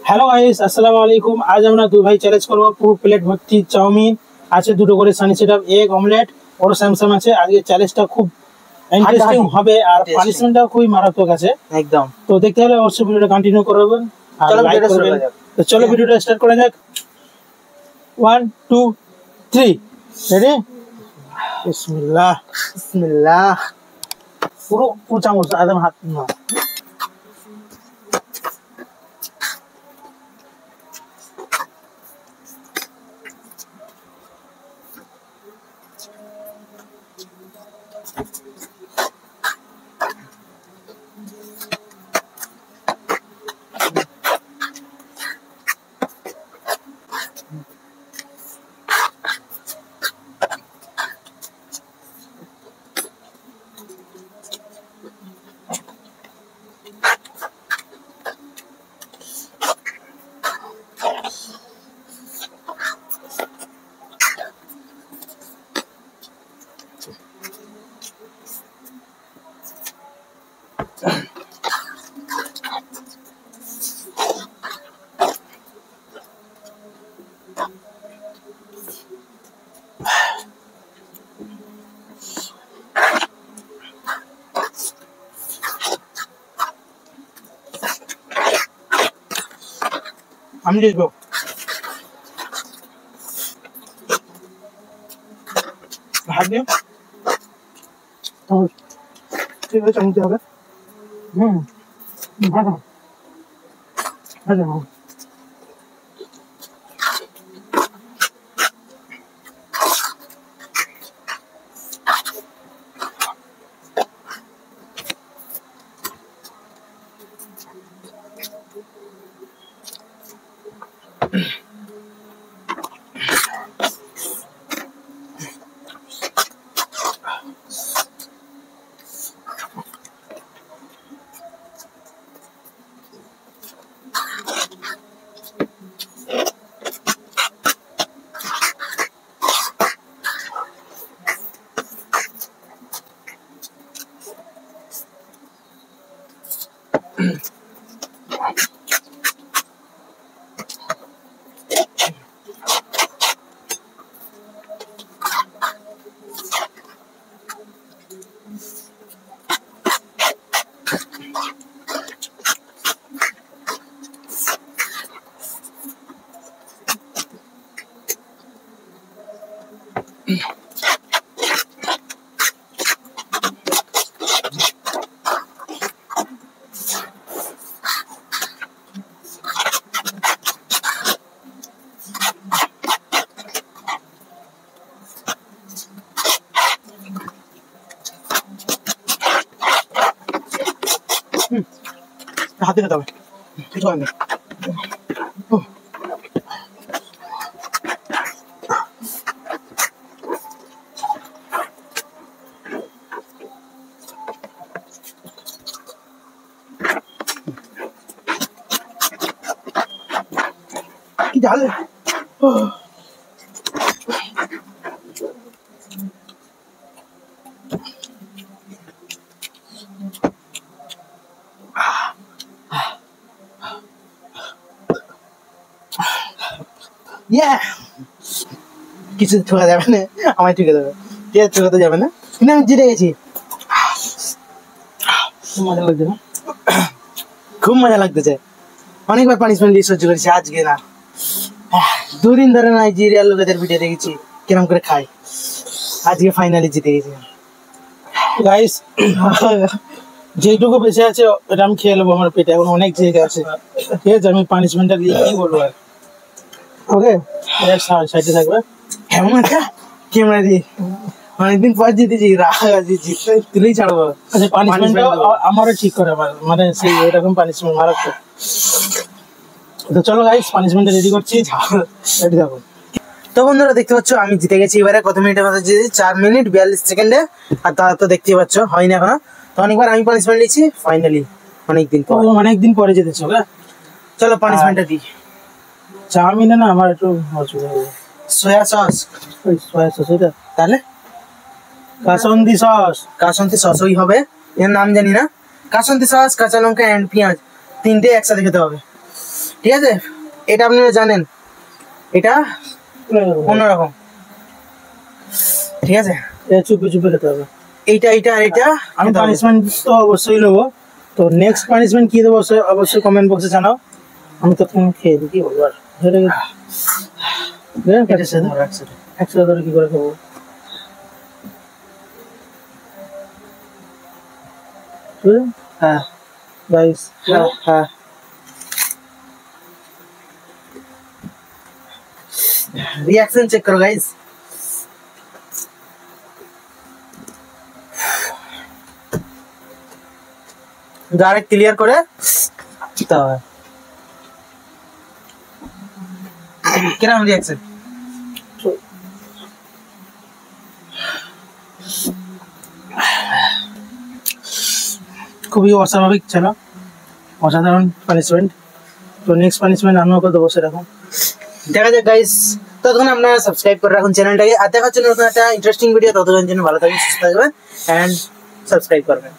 Hello guys, আসসালামু আলাইকুম। আজ আমরা দুই ভাই চ্যালেঞ্জ করবো পুরো প্লেট ভর্তি চাউমিন আছে, দুটো করে sunny side up, egg omelette, ওর স্যামসাম আছে। আজকে চ্যালেঞ্জটা খুব ইন্টারেস্টিং হবে আর পানিশমেন্টটাও খুবই মারাত্মক আছে একদম। তো দেখতে হলে অবশ্যই ভিডিওটা কন্টিনিউ করবেন আর লাইক করবেন। তো চলো ভিডিওটা স্টার্ট করা যাক। 1 2 3 রেডি। বিসমিল্লাহ বিসমিল্লাহ। পুরো চামচ একদম হাত না। আমি দেখবো হাত দিয়ে ঠিক আছে চামচ হবে। ভালো ভালো। হাতে খেতে হবে কিছু হয় না। কি ঝাল। কিছু ঠোকা যাবে না, আমায় ঠুকে দেবে। ঠিক আছে, ঠোকাতে যাবে না, কিন্তু আমি জিতে গেছি। মজা লাগছে না? খুব মজা লাগতেছে। অনেকবার পানিশমেন্ট দিয়ে সহ্য করেছি, আজকে না। দুদিন ধরে নাইজেরিয়ার লোকেদের ভিডিও দেখেছি কিরম করে খায়, আজকে ফাইনালি জিতে গেছি। গাইস, যেটুকু বেঁচে আছে এটা আমি খেয়ে নেবো, আমার পেটে এখন অনেক জায়গা আছে। ঠিক আছে, আমি পানিশমেন্টটা দিয়ে কি বলবো আর। ওকে, সাইডে থাকবে। এমন একটা ক্যামেরা দিয়ে অনেকদিন পর জিতেছি, রাগ আছে, তুলেই ছাড়বো। আচ্ছা, পানিশমেন্ট আমারও ঠিক করে, মানে সেই এরকম পানিশমেন্ট মারাত্মক। তো চলো গাইস, পানিশমেন্টটা রেডি করছি, রেডি থাকো। তো বন্ধুরা দেখতে পাচ্ছ আমি জিতে গেছি। এবারে কত মিনিটের মধ্যে জিতেছি? 4 মিনিট 42 সেকেন্ডে। আর তা তো দেখতেই পাচ্ছ হয়নি এখনো। তো অনেকবার আমি পানিশমেন্ট নিচ্ছি, ফাইনালি অনেকদিন পরে জিতেছো। চলো পানিশমেন্টটা দিই। চাউমিনে না আমার একটু সোয়া সস, ওই সোয়া সস এটা, তাহলে কাসন্দি সস ওই হবে, এর নাম জানি না। কাসুন্দি সস, কাঁচা লঙ্কা এন্ড পেঁয়াজ তিনটে একসাথে খেতে হবে, ঠিক আছে? এটা আপনারা জানেন, এটা অন্যরকম, ঠিক আছে? এটা চুপে চুপে খেতে হবে। এইটা আর এটা আমি পানিশমেন্ট তো অবশ্যই নেবো। তো নেক্সট পানিশমেন্ট কি দেবো অবশ্যই কমেন্ট বক্সে জানাও। আমি তো তুমি খেয়ে দিই, কি বলবো আর একসাথে ধরে কি করে খাবো? হ্যাঁ গাইস, হ্যাঁ रिएक्शन चेक करो गाइस। डायरेक्ट क्लियर करे तो किरम रिएक्शन খুবই অস্বাভাবিক ছিল, অসাধারণ পানিশমেন্ট। তো নেক্সট পানিশমেন্ট আমিও করে দেবো সেরকম, দেখা যাক গাইস। ততক্ষণ আপনারা সাবস্ক্রাইব করে রাখুন চ্যানেলটাকে, আর দেখার জন্য নতুন একটা ইন্টারেস্টিং ভিডিও। ততক্ষণ জন্য ভালো থাকবেন, সুস্থ থাকবেন এন্ড সাবস্ক্রাইব করবেন।